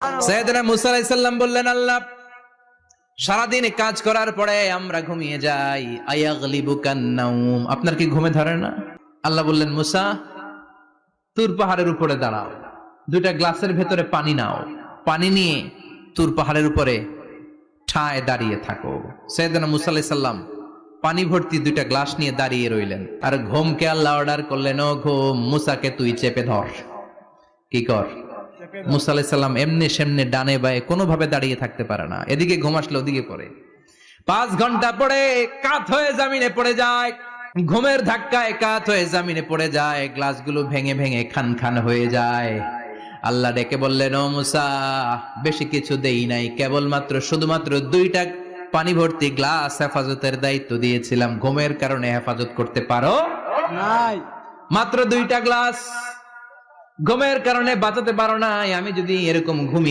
সাইয়েদনা মুসা আলাইহিস সালাম বললেন, আল্লাহ, সারাদিন কাজ করার পরে আমরা ঘুমিয়ে যাই, আয়াগলিবুকান নাউম, আপনার কি ঘুমে ধরে না? আল্লাহ বললেন, মুসা, তুর পাহাড়ের উপরে দাঁড়াও, দুইটা গ্লাসের ভেতরে পানি নাও, পানি নিয়ে তুর পাহাড়ের উপরে ঠায় দাঁড়িয়ে থাকো। সাইয়েদনা মুসা আলাইহিস সালাম পানি ভর্তি দুইটা গ্লাস নিয়ে দাঁড়িয়ে রইলেন। আর ঘুমকে আল্লাহ অর্ডার করলেন, ও ঘুম, মুসাকে তুই চেপে ধর। কি কর? মুসা আলাইহিস সালাম এমনি সেমনে ডানে বায়ে কোনোভাবে দাঁড়িয়ে থাকতে পারে না, এদিকে ঘুম আসলে ওদিকে পড়ে। 5 ঘন্টা পরে কাত হয়ে জমিনে পড়ে যায়, ঘুমের ধাক্কায় কাত হয়ে জমিনে পড়ে যায়, গ্লাসগুলো ভেঙে ভেঙে খান খান হয়ে যায়। আল্লাহ ডেকে বললেন, ও মুসা, বেশি কিছু দেই নাই, কেবলমাত্র শুধুমাত্র 2টা পানি ভর্তি গ্লাস হেফাজতের দায়িত্ব দিয়েছিলাম, ঘুমের কারণে হেফাজত করতে পারো নাই। মাত্র 2টা গ্লাস, ঘুমের কারণে বাঁচাতে পারো নাই। আমি যদি এরকম ঘুমিয়ে